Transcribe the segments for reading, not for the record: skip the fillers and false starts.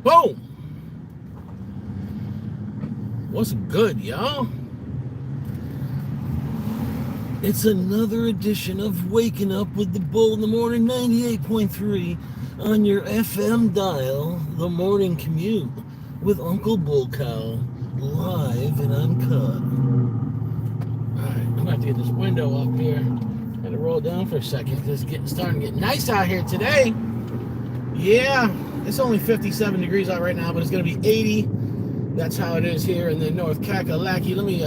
Boom! What's good, y'all? It's another edition of Waking Up with the Bull in the Morning, 98.3 on your FM dial, The Morning Commute with Uncle Bull Cow, live and uncut. Alright, I'm going to have to get this window up here. Had to roll down for a second. It's starting to get nice out here today. Yeah, it's only 57 degrees out right now, but it's going to be 80. That's how it is here in the North Kakalaki. Let me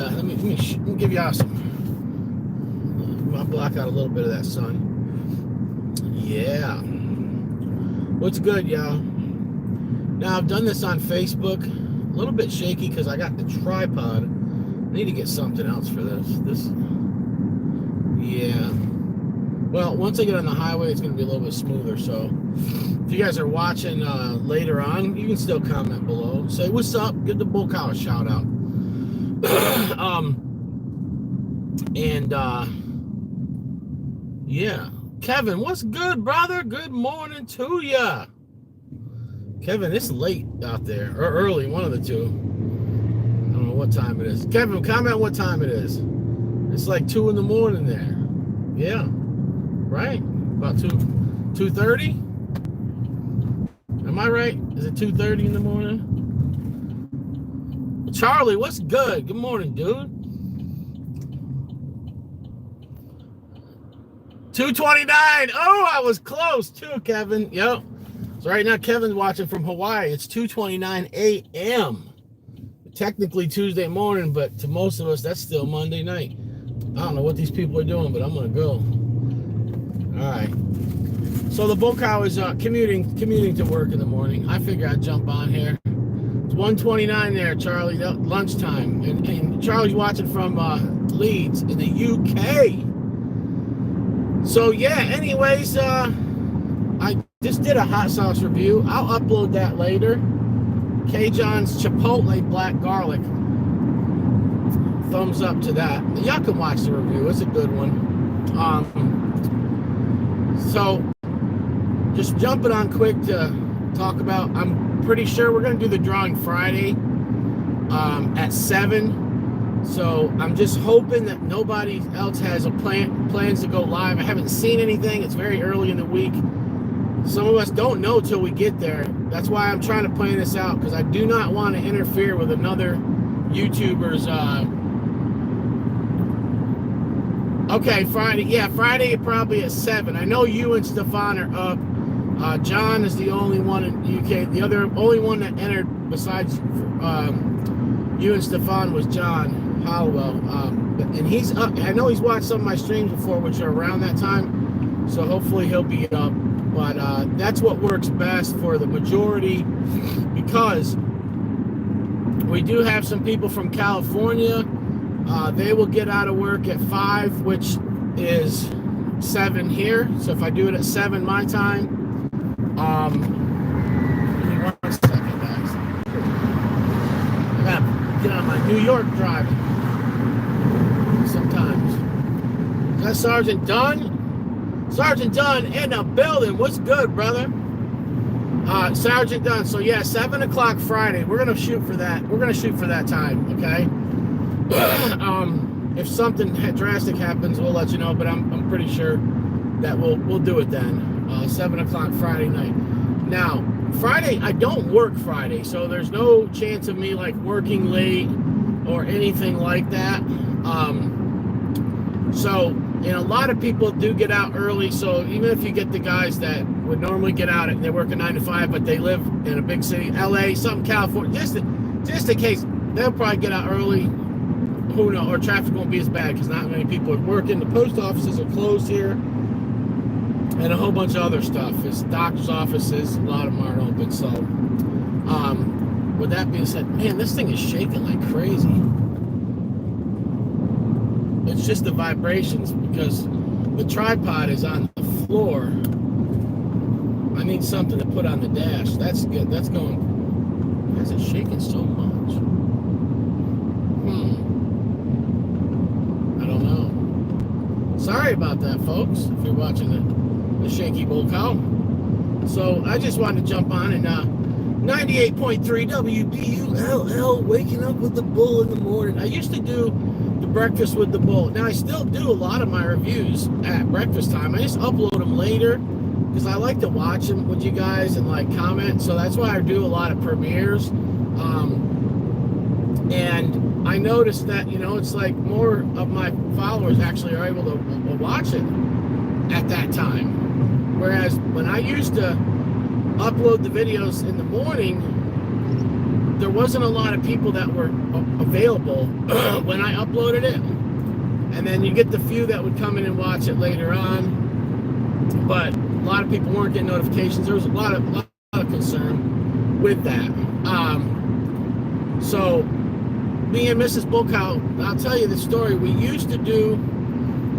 give y'all some. I'll block out a little bit of that sun. Yeah. What's good, y'all? Now, I've done this on Facebook. A little bit shaky because I got the tripod. I need to get something else for this. Yeah. Well, once I get on the highway, it's going to be a little bit smoother. So, if you guys are watching later on, you can still comment below. Say, what's up? Give the Bull Cow a shout out. Yeah. Kevin, what's good, brother? Good morning to ya. Kevin, it's late out there. Or early, one of the two. I don't know what time it is. Kevin, comment what time it is. It's like 2 in the morning there. Yeah. Right? About 2:30? Am I right? Is it 2:30 in the morning? Charlie, what's good? Good morning, dude. 2:29. Oh, I was close too, Kevin. Yep. So right now, Kevin's watching from Hawaii. It's 2:29 a.m. Technically Tuesday morning, but to most of us, that's still Monday night. I don't know what these people are doing, but I'm gonna go. All right. So the Bull Cow is commuting to work in the morning. I figure I'd jump on here. It's 1:29 there, Charlie. Lunchtime, and Charlie's watching from Leeds in the UK. So yeah, anyways, I just did a hot sauce review. I'll upload that later. K. John's Chipotle Black Garlic. Thumbs up to that. Y'all can watch the review. It's a good one. So just jumping on quick to talk about, I'm pretty sure we're going to do the drawing Friday at 7. So I'm just hoping that nobody else has plans to go live. I haven't seen anything. It's very early in the week. Some of us don't know till we get there. That's why I'm trying to plan this out, because I do not want to interfere with another YouTuber's. Okay, Friday. Yeah, Friday probably at 7. I know you and Stefan are up. John is the only one in UK. The only one that entered besides you and Stefan was John Hollowell, and he's up. I know he's watched some of my streams before, which are around that time, so hopefully he'll be up. But that's what works best for the majority, because we do have some people from California. They will get out of work at 5, which is 7 here. So if I do it at 7 my time, give me 1 second, guys. I gotta get on my New York driving sometimes. Is that Sergeant Dunn? Sergeant Dunn in the building. What's good, brother? Sergeant Dunn. So yeah, 7 o'clock Friday. We're gonna shoot for that. We're gonna shoot for that time, okay? If something drastic happens, we'll let you know. But I'm pretty sure that we'll do it then. 7 o'clock Friday night. Now, Friday, I don't work Friday, so there's no chance of me like working late or anything like that. And a lot of people do get out early. So even if you get the guys that would normally get out and they work a 9 to 5, but they live in a big city, LA, something California, just in case, they'll probably get out early. Who knows? Or traffic won't be as bad because not many people are working. The post offices are closed here, and a whole bunch of other stuff. It's doctor's offices. A lot of them aren't open. So, with that being said, man, this thing is shaking like crazy. It's just the vibrations because the tripod is on the floor. I need something to put on the dash. That's good. That's going. Why is it shaking so much? I don't know. Sorry about that, folks, if you're watching the shaky Bull Cow. So I just wanted to jump on and 98.3 WBULL, waking up with the bull in the morning. I used to do the breakfast with the bull. Now I still do a lot of my reviews at breakfast time. I just upload them later because I like to watch them with you guys and like comment. So that's why I do a lot of premieres. And I noticed that, you know, it's like more of my followers actually are able to watch it at that time. Whereas when I used to upload the videos in the morning, there wasn't a lot of people that were available when I uploaded it. And then you get the few that would come in and watch it later on. But a lot of people weren't getting notifications. There was a lot of concern with that. So me and Mrs. Bullcow, I'll tell you the story. We used to do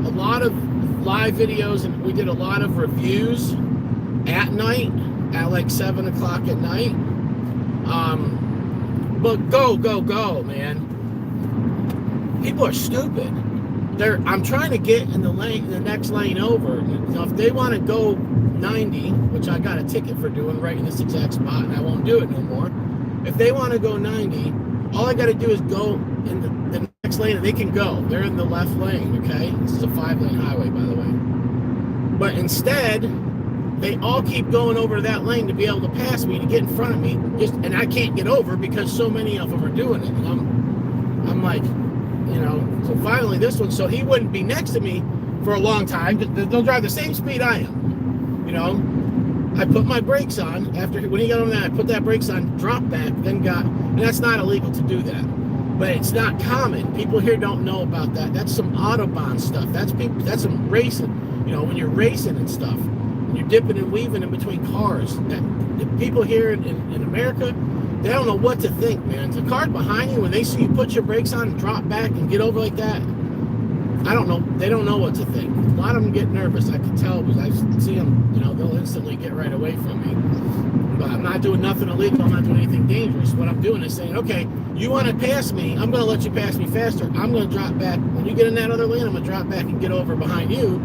a lot of live videos, and we did a lot of reviews at night, at like 7 o'clock at night. But go, man. People are stupid. I'm trying to get in the next lane over. You know, if they want to go 90, which I got a ticket for doing right in this exact spot, and I won't do it no more. If they want to go 90, all I got to do is go in the next lane, and they can go. They're in the left lane, okay? This is a 5-lane highway, by the way. But instead, they all keep going over that lane to be able to pass me, to get in front of me, and I can't get over because so many of them are doing it. And I'm like, you know, so finally this one, so he wouldn't be next to me for a long time. They'll drive the same speed I am, you know. I put my brakes on when he got on that. I put that brakes on, dropped back, then and that's not illegal to do that, but it's not common. People here don't know about that. That's some Autobahn stuff. That's some racing. You know, when you're racing and stuff, when you're dipping and weaving in between cars. The people here in America, they don't know what to think, man. The car behind you, when they see you put your brakes on and drop back and get over like that, I don't know. They don't know what to think. A lot of them get nervous. I can tell because I see them, you know, they'll instantly get right away from me. But I'm not doing nothing illegal. I'm not doing anything dangerous. What I'm doing is saying, okay, you want to pass me, I'm going to let you pass me faster. I'm going to drop back. When you get in that other lane, I'm going to drop back and get over behind you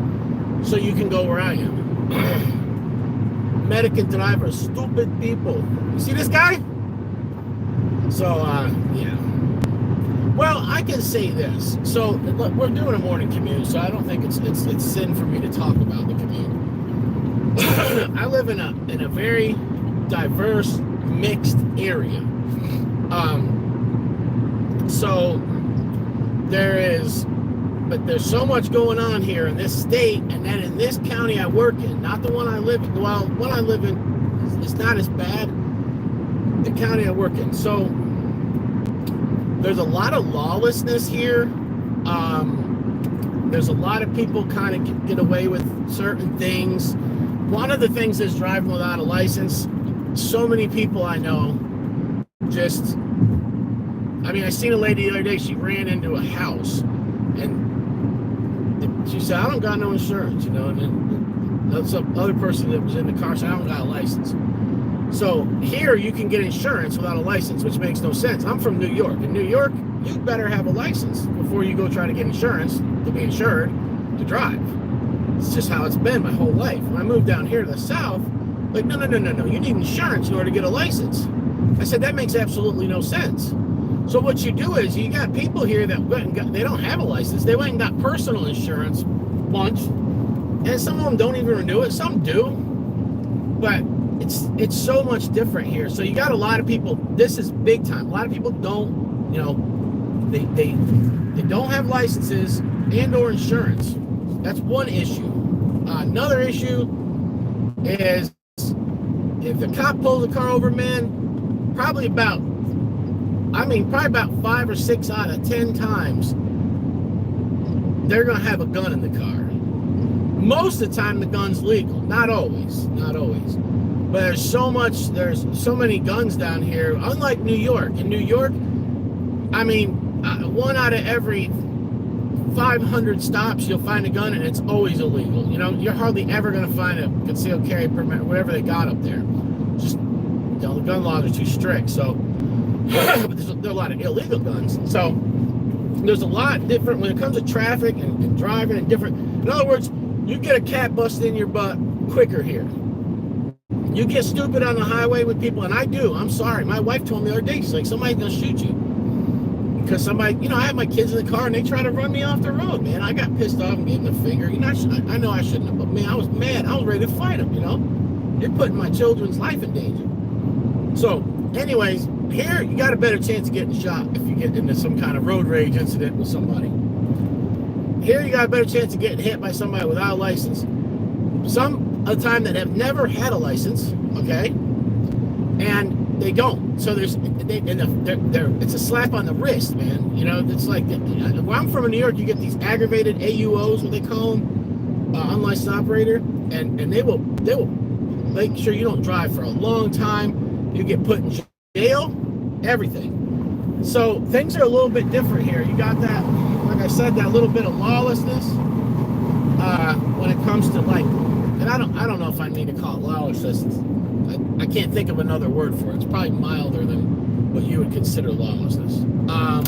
so you can go where I am. American drivers, stupid people. You see this guy? So, yeah. Well, I can say this. So, look, we're doing a morning commute, so I don't think it's sin for me to talk about the commute. I live in a very diverse, mixed area. So there's so much going on here in this state, and then in this county I work in, not the one I live in. Well, one I live in, it's not as bad. The county I work in. So there's a lot of lawlessness here. There's a lot of people kind of get away with certain things. One of the things is driving without a license. So many people I know just, I mean, I seen a lady the other day, she ran into a house and she said, I don't got no insurance, you know, and then some other person that was in the car said, I don't got a license. So here you can get insurance without a license, which makes no sense. I'm from New York. In New York, you better have a license before you go try to get insurance to be insured to drive. It's just how it's been my whole life. When I moved down here to the South, like, no, you need insurance in order to get a license. I said, that makes absolutely no sense. So what you do is you got people here that they don't have a license. They went and got personal insurance once, and some of them don't even renew it. Some do, but it's so much different here. So you got a lot of people. This is big time. A lot of people don't, you know, they don't have licenses and or insurance. That's one issue. Another issue is if the cop pulls a car over, man, probably about 5 or 6 out of 10 times, they're going to have a gun in the car. Most of the time, the gun's legal. Not always. But there's so many guns down here, unlike New York. In New York, I mean, 1 out of every 500 stops, you'll find a gun, and it's always illegal. You know, you're hardly ever going to find a concealed carry permit, whatever they got up there. Just, you know, the gun laws are too strict. So, but there are a lot of illegal guns. So, there's a lot different when it comes to traffic and driving and different. In other words, you get a cat busted in your butt quicker here. You get stupid on the highway with people, and I do. I'm sorry. My wife told me the other day, she's like, somebody's gonna shoot you. Because somebody, I have my kids in the car and they try to run me off the road, man. I got pissed off and gave them a finger. I know I shouldn't have, but man, I was mad. I was ready to fight them, You're putting my children's life in danger. So, anyways, here you got a better chance of getting shot if you get into some kind of road rage incident with somebody. Here you got a better chance of getting hit by somebody without a license. Some of the time that have never had a license, okay? And they don't. So it's a slap on the wrist, man. It's like, where I'm from in New York, you get these aggravated AUOs, what they call them, unlicensed operator, and they will make sure you don't drive for a long time. You get put in jail, everything. So things are a little bit different here. You got that, like I said, that little bit of lawlessness when it comes to and I don't know if I need to call it lawlessness. I can't think of another word for it. It's probably milder than what you would consider lawlessness. All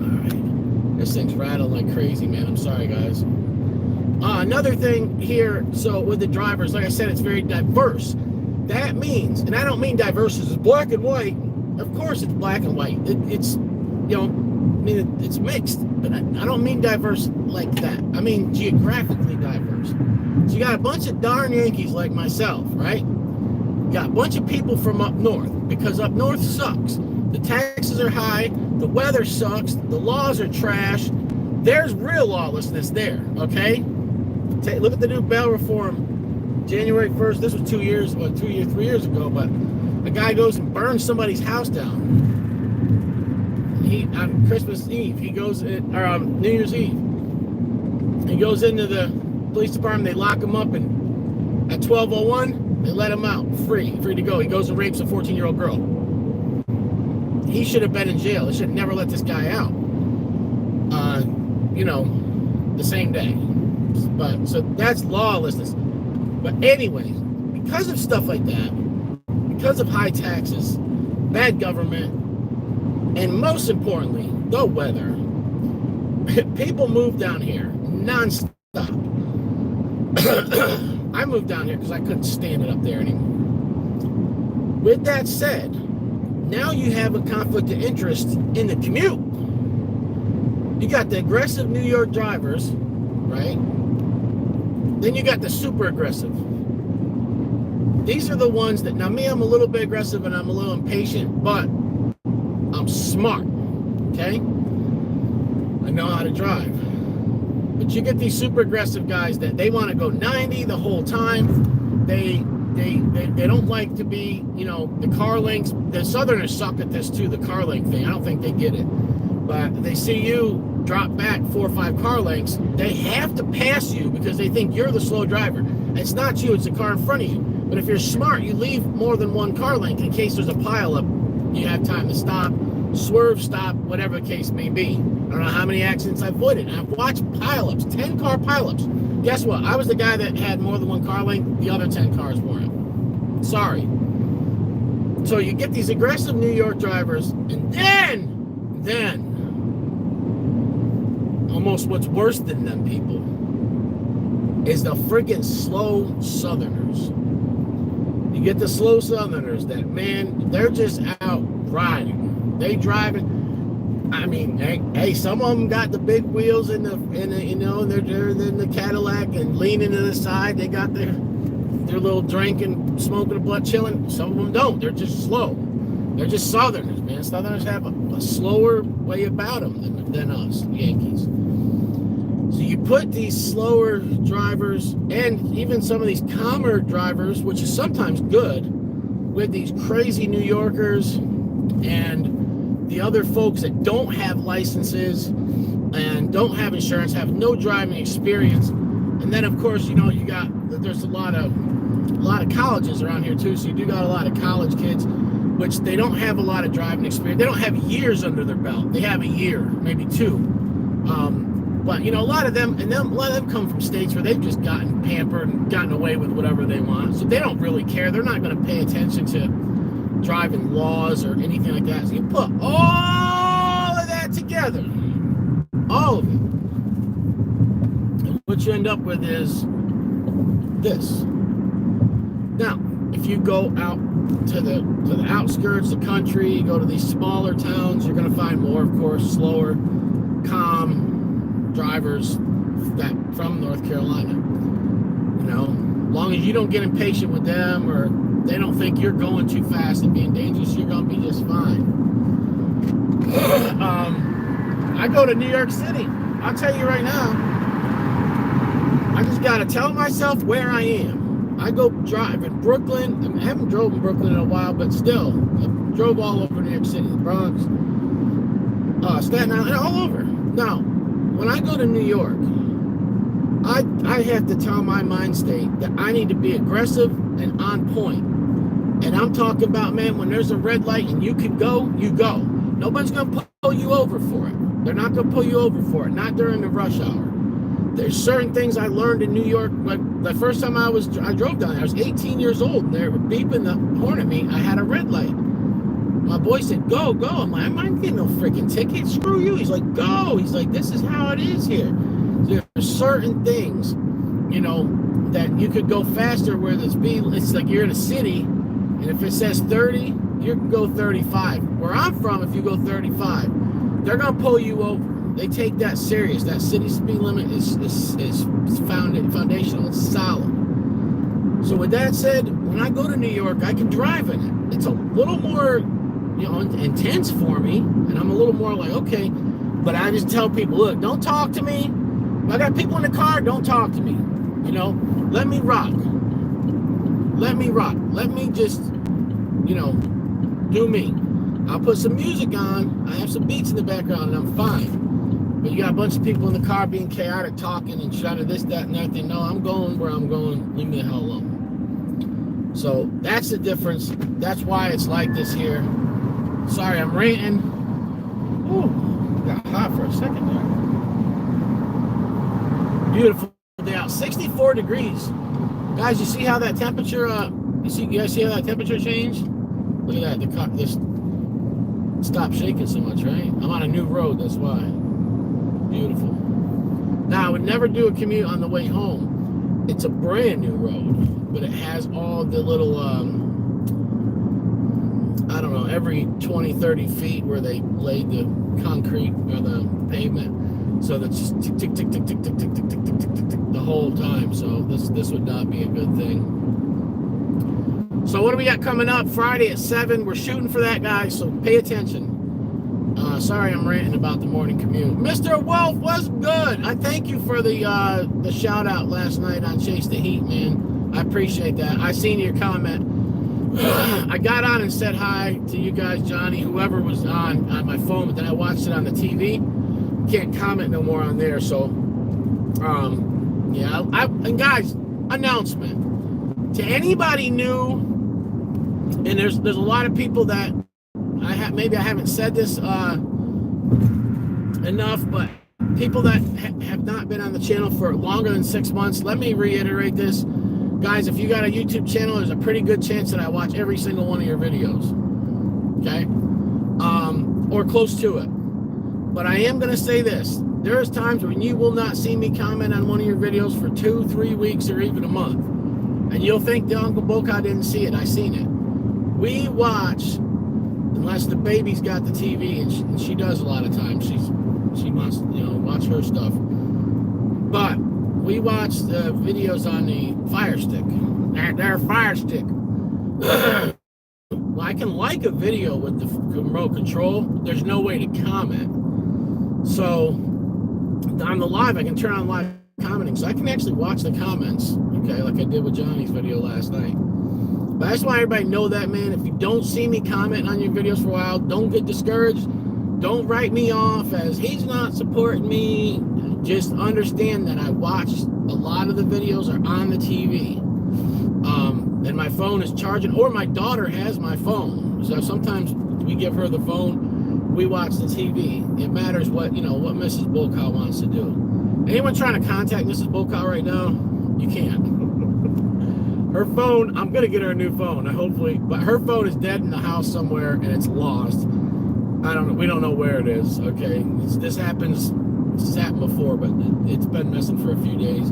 right. This thing's rattling like crazy, man. I'm sorry, guys. Another thing here, so with the drivers, like I said, it's very diverse. That means, and I don't mean diverse as black and white. Of course it's black and white. It's it's mixed, but I don't mean diverse like that. I mean geographically diverse. So you got a bunch of darn Yankees like myself, right? You got a bunch of people from up north, because up north sucks. The taxes are high, the weather sucks, the laws are trash. There's real lawlessness there, okay? Look at the new bail reform, January 1st. This was 3 years ago, but a guy goes and burns somebody's house down. On Christmas Eve, or on New Year's Eve, he goes into the police department, they lock him up, and at 12:01, they let him out, free to go. He goes and rapes a 14-year-old girl. He should have been in jail. They should have never let this guy out, the same day. But so that's lawlessness. But anyway, because of stuff like that, because of high taxes, bad government, and most importantly, the weather, people move down here nonstop. I moved down here because I couldn't stand it up there anymore. With that said, now you have a conflict of interest in the commute. You got the aggressive New York drivers, right? Then you got the super aggressive. These are the ones that, now me, I'm a little bit aggressive and I'm a little impatient, but I'm smart, okay? I know how to drive. But you get these super aggressive guys that they want to go 90 the whole time. They don't like to be, the car lengths. The Southerners suck at this too, the car length thing. I don't think they get it. But they see you drop back 4 or 5 car lengths. They have to pass you because they think you're the slow driver. It's not you, it's the car in front of you. But if you're smart, you leave more than 1 car length in case there's a pileup. You have time to stop, swerve, stop, whatever the case may be. I don't know how many accidents I've avoided. I've watched pileups, 10-car pileups. Guess what? I was the guy that had more than 1 car length. The other 10 cars weren't. Sorry. So you get these aggressive New York drivers, and then, almost what's worse than them people is the friggin' slow Southerners. You get the slow Southerners that, man, they're just out riding. They driving. I mean, hey, some of them got the big wheels in the they're in the Cadillac and leaning to the side. They got their little drink and smoking a blunt, chilling. Some of them don't. They're just slow. They're just Southerners, man. Southerners have a slower way about them than us Yankees. So you put these slower drivers and even some of these calmer drivers, which is sometimes good, with these crazy New Yorkers and the other folks that don't have licenses and don't have insurance, have no driving experience. And then of course, there's a lot of colleges around here too. So you do got a lot of college kids, which they don't have a lot of driving experience. They don't have years under their belt. They have a year, maybe 2. But a lot of them come from states where they've just gotten pampered and gotten away with whatever they want. So they don't really care. They're not going to pay attention to driving laws or anything like that. So you put all of that together, all of it, and what you end up with is this. Now, if you go out to the outskirts, the country, you go to these smaller towns, you're going to find more, of course, slower, calm drivers that from North Carolina. You know, as long as you don't get impatient with them or they don't think you're going too fast and being dangerous, you're going to be just fine. I go to New York City. I'll tell you right now, I just got to tell myself where I am. I go drive in Brooklyn. I haven't drove in Brooklyn in a while, but still, I drove all over New York City, the Bronx, Staten Island, all over. Now, when I go to New York, I have to tell my mind state that I need to be aggressive and on point. And I'm talking about, man, when there's a red light and you can go, you go. Nobody's going to pull you over for it. They're not going to pull you over for it, not during the rush hour. There's certain things I learned in New York. Like the first time I drove down there, I was 18 years old, and they were beeping the horn at me. I had a red light. My boy said, go, go. I'm like, I'm not getting no freaking ticket. Screw you. He's like, go. He's like, this is how it is here. There's certain things, you know, that you could go faster where the speed, it's like you're in a city, and if it says 30, you can go 35. Where I'm from, if you go 35, they're going to pull you over. They take that serious. That city speed limit is foundational. It's solid. So with that said, when I go to New York, I can drive in it. It's a little more, you know, intense for me, and I'm a little more like, okay, but I just tell people, look, don't talk to me. If I got people in the car, don't talk to me. You know, let me rock. Let me rock. Let me just, you know, do me. I'll put some music on. I have some beats in the background, and I'm fine. But you got a bunch of people in the car being chaotic, talking and shouting this, that, and that thing. No, I'm going where I'm going. Leave me the hell alone. So that's the difference. That's why it's like this here. Sorry, I'm ranting. Ooh, got hot for a second there. Beautiful day out. 64 degrees. Guys, you see how that temperature, you guys see how that temperature changed? Look at that. This stopped shaking so much, right? I'm on a new road, that's why. Beautiful. Now, I would never do a commute on the way home. It's a brand new road, but it has all the little, I don't know, every 20, 30 feet where they laid the concrete or the pavement. So that's just tick, tick, tick, tick, tick, tick, tick, tick, tick, tick, tick, tick, tick, the whole time. So this would not be a good thing. So what do we got coming up? Friday at 7. We're shooting for that, guys, so pay attention. Sorry I'm ranting about the morning commute. Mr. Wolf was good. I thank you for the shout out last night on Chase the Heat, man. I appreciate that. I seen your comment. I got on and said hi to you guys, Johnny, whoever was on my phone, but then I watched it on the TV. Can't comment no more on there. So, yeah. And guys, announcement to anybody new, and there's a lot of people that maybe I haven't said this enough, but people that have not been on the channel for longer than 6 months, let me reiterate this. Guys, if you got a YouTube channel, there's a pretty good chance that I watch every single one of your videos. Okay? Or close to it. But I am going to say this. There is times when you will not see me comment on one of your videos for 2, 3 weeks, or even a month. And you'll think the Uncle Boca didn't see it. I seen it. We watch, unless the baby's got the TV, and she does a lot of times. She wants, you know, watch her stuff. But we watch the videos on the Fire Stick. Their Fire Stick. Well, I can like a video with the remote control. There's no way to comment. So on the live, I can turn on live commenting, so I can actually watch the comments. Okay, like I did with Johnny's video last night. But I just want everybody to know that, man. If you don't see me comment on your videos for a while, don't get discouraged. Don't write me off as he's not supporting me. Just understand that I watch a lot of the videos are on the TV. And my phone is charging, or my daughter has my phone. So sometimes we give her the phone, we watch the TV. It matters what, you know, what Mrs. Bullcow wants to do. Anyone trying to contact Mrs. Bullcow right now, you can't. Her phone, I'm gonna get her a new phone, hopefully, but her phone is dead in the house somewhere and it's lost. I don't know, we don't know where it is, okay? This happened before, but it's been missing for a few days.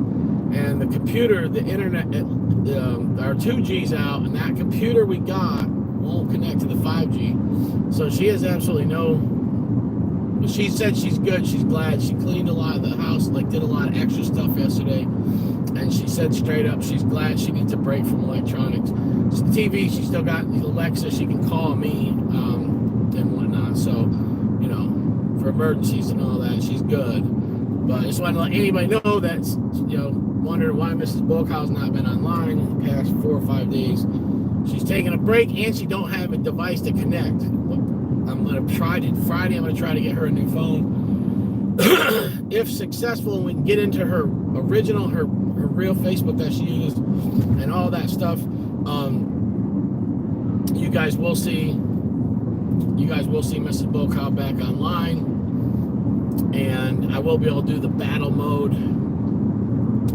and the computer, the internet, our 2G's out, and that computer we got won't connect to the 5G. So she has absolutely no. She said she's good. She's glad. She cleaned a lot of the house, like did a lot of extra stuff yesterday. And she said straight up, she's glad she needs a break from electronics. TV, she still got Alexa. She can call me and whatnot. So, you know, for emergencies and all that, she's good. But I just want to let anybody know that's, you know, wondering why Mrs. Bulkhau's not been online in the past 4 or 5 days. She's taking a break and she don't have a device to connect. I'm going to try to, Friday, I'm going to try to get her a new phone. If successful, we can get into her original, her real Facebook that she used and all that stuff. You guys will see Mrs. Bulkhau back online. And I will be able to do the battle mode,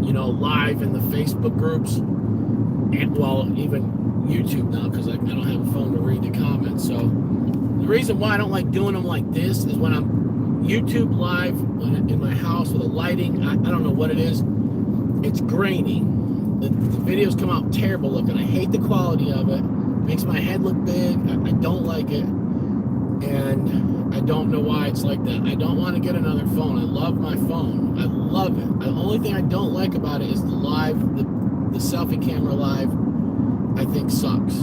you know, live in the Facebook groups, and well, even YouTube now, because I don't have a phone to read the comments. So the reason why I don't like doing them like this is when I'm YouTube live in my house with the lighting, I don't know what it is, it's grainy. The videos come out terrible looking. I hate the quality of it. Makes my head look big. I don't like it. And I don't know why it's like that. I don't want to get another phone. I love my phone. I love it. The only thing I don't like about it is the live, the selfie camera live, I think sucks.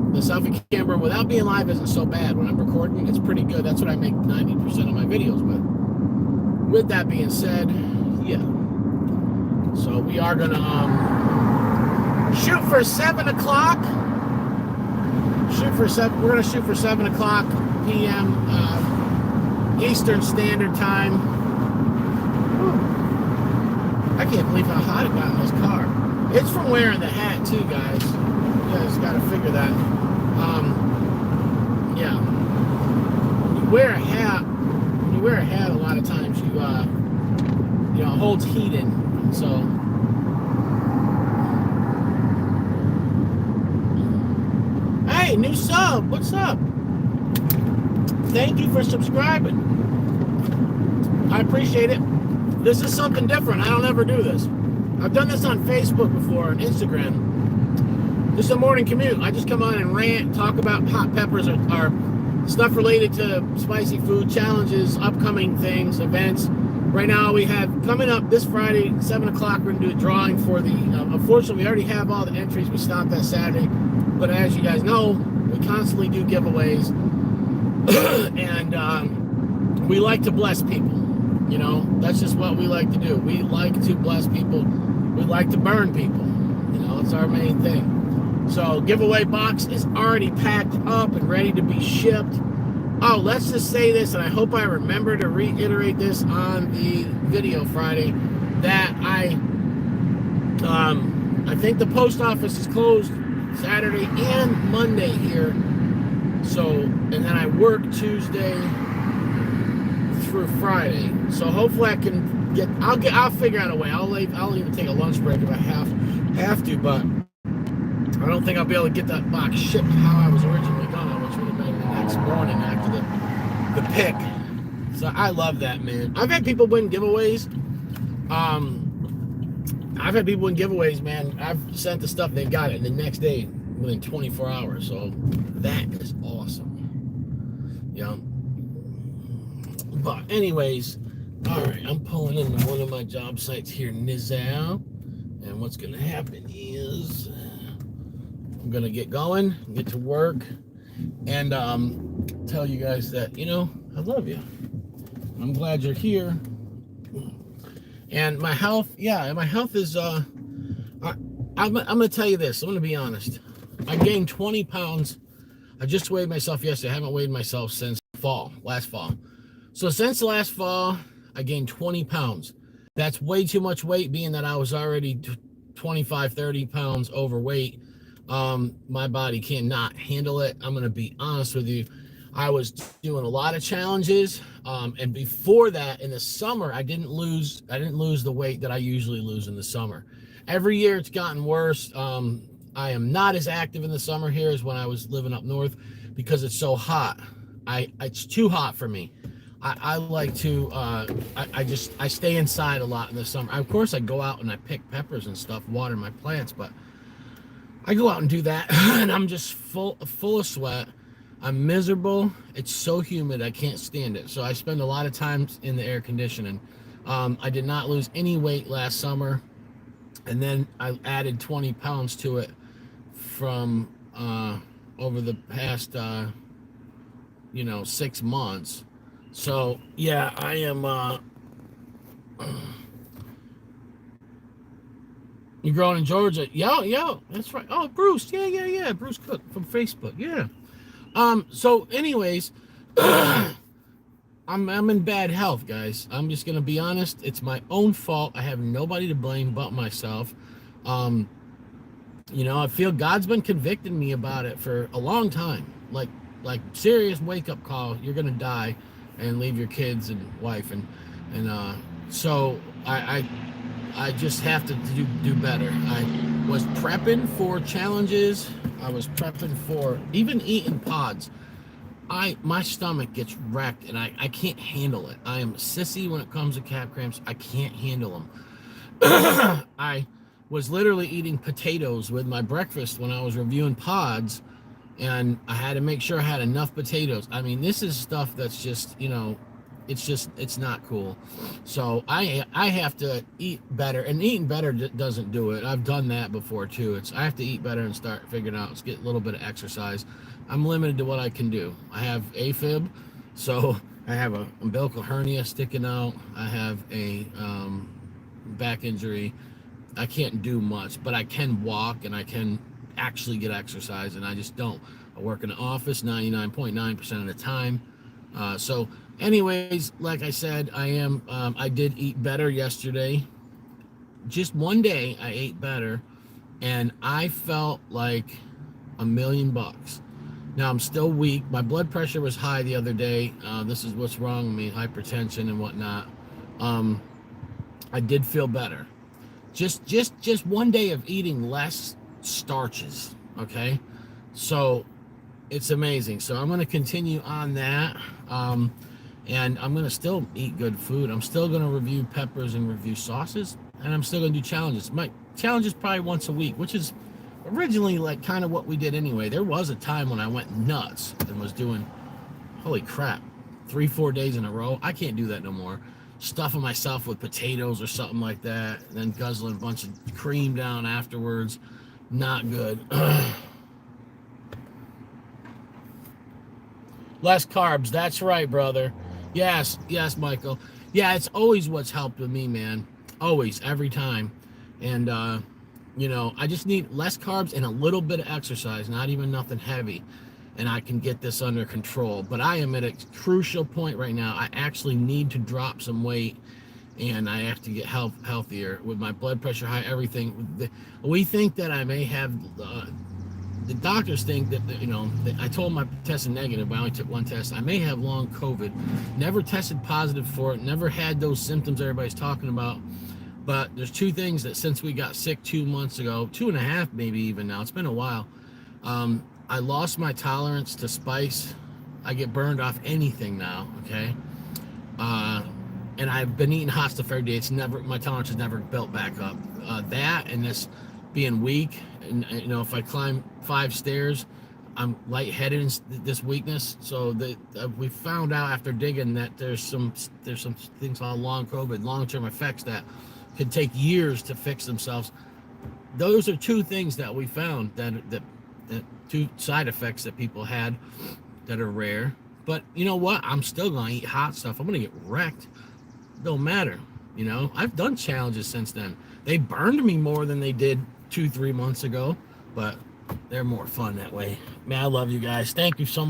The selfie camera without being live isn't so bad. When I'm recording, it's pretty good. That's what I make 90% of my videos with. With that being said, yeah. So we are gonna shoot for 7 o'clock. We're gonna shoot for 7 o'clock p.m. Eastern Standard Time. Whew. I can't believe how hot it got in this car. It's from wearing the hat too, guys. You guys got to figure that. Yeah. When you wear a hat, a lot of times you know, it holds heat in. So. Hey, new sub, what's up? Thank you for subscribing. I appreciate it. This is something different. I don't ever do this. I've done this on Facebook before, on Instagram. This is a morning commute. I just come on and rant, talk about hot peppers or stuff related to spicy food, challenges, upcoming things, events. Right now we have, coming up this Friday, 7 o'clock, we're going to do a drawing for the, unfortunately we already have all the entries. We stopped that Saturday. But as you guys know, we constantly do giveaways. And we like to bless people. You know, that's just what we like to do. We like to bless people. We like to burn people. You know, it's our main thing. So giveaway box is already packed up and ready to be shipped. Oh, let's just say this, and I hope I remember to reiterate this on the video Friday, that I think the post office is closed Saturday and Monday here. So, and then I work Tuesday through Friday. So hopefully I can get, I'll figure out a way. I'll even take a lunch break if I have to, but I don't think I'll be able to get that box shipped how I was originally gonna, which would have been the next morning after the pick. So I love that, man. I've had people win giveaways. Man. I've sent the stuff, they got it the next day within 24 hours. So that is awesome. Yeah. But anyways, all right, I'm pulling into one of my job sites here in Nizao. And what's going to happen is I'm going to get going, get to work, and tell you guys that, you know, I love you. I'm glad you're here. And my health, yeah, my health is, I'm going to tell you this. I'm going to be honest. I gained 20 pounds. I just weighed myself yesterday. I haven't weighed myself since last fall. So since last fall, I gained 20 pounds. That's way too much weight, being that I was already 25, 30 pounds overweight. My body cannot handle it. I'm going to be honest with you. I was doing a lot of challenges. And before that, in the summer, I didn't lose the weight that I usually lose in the summer. Every year it's gotten worse. I am not as active in the summer here as when I was living up north because it's so hot. It's too hot for me. I like to I stay inside a lot in the summer. Of course, I go out and I pick peppers and stuff, water my plants, but I go out and do that, and I'm just full of sweat. I'm miserable. It's so humid, I can't stand it. So I spend a lot of time in the air conditioning. I did not lose any weight last summer, and then I added 20 pounds to it from over the past 6 months. So yeah, I am. You're growing in Georgia? Yo, that's right. Oh, Bruce, yeah, Bruce Cook from Facebook, yeah. So anyways, I'm in bad health, guys. I'm just gonna be honest. It's my own fault. I have nobody to blame but myself. Um, I feel God's been convicting me about it for a long time. Like serious wake up call. You're gonna die, and leave your kids and wife, and so I just have to do better. I was prepping for challenges. I was prepping for even eating pods. My stomach gets wrecked and I can't handle it. I am a sissy when it comes to calf cramps. I can't handle them. I was literally eating potatoes with my breakfast when I was reviewing pods, and I had to make sure I had enough potatoes. I mean, this is stuff that's just, it's not cool. So I have to eat better, and eating better doesn't do it. I've done that before too. I have to eat better and start figuring out, let's get a little bit of exercise. I'm limited to what I can do. I have AFib, so I have an umbilical hernia sticking out. I have a back injury. I can't do much, but I can walk and I can actually get exercise, and I just don't. I work in the office 99.9% of the time. So anyways, like I said, I did eat better yesterday. Just one day I ate better, and I felt like $1,000,000. Now I'm still weak. My blood pressure was high the other day. This is what's wrong with me, hypertension and whatnot. I did feel better. Just one day of eating less starches. Okay, so it's amazing. So I'm going to continue on that, and I'm going to still eat good food. I'm still going to review peppers and review sauces, and I'm still going to do challenges. My challenge is probably once a week, which is originally like kind of what we did anyway. There was a time when I went nuts and was doing, holy crap, 3-4 days in a row. I can't do that no more. Stuffing myself with potatoes or something like that, and then guzzling a bunch of cream down afterwards. Not good. Less carbs. That's right, brother. Yes, Michael. Yeah, it's always what's helped with me, man. Always, every time. And, I just need less carbs and a little bit of exercise, not even nothing heavy, and I can get this under control. But I am at a crucial point right now. I actually need to drop some weight, and I have to get healthier with my blood pressure high, everything. We think that I may have, the doctors think that, I told them I tested negative, but I only took one test. I may have long COVID. Never tested positive for it, never had those symptoms everybody's talking about. But there's two things that since we got sick 2 months ago, 2.5 maybe even now, it's been a while, I lost my tolerance to spice. I get burned off anything now, okay? And I've been eating hot stuff every day. My tolerance has never built back up. That and this being weak, and if I climb 5 stairs, I'm lightheaded in this weakness. So we found out after digging that there's some things called long COVID, long-term effects that could take years to fix themselves. Those are two things that we found that two side effects that people had that are rare. But you know what? I'm still gonna eat hot stuff. I'm gonna get wrecked. Don't matter. I've done challenges since then. They burned me more than they did 2-3 months ago, but they're more fun that way. Man, I love you guys. Thank you so much.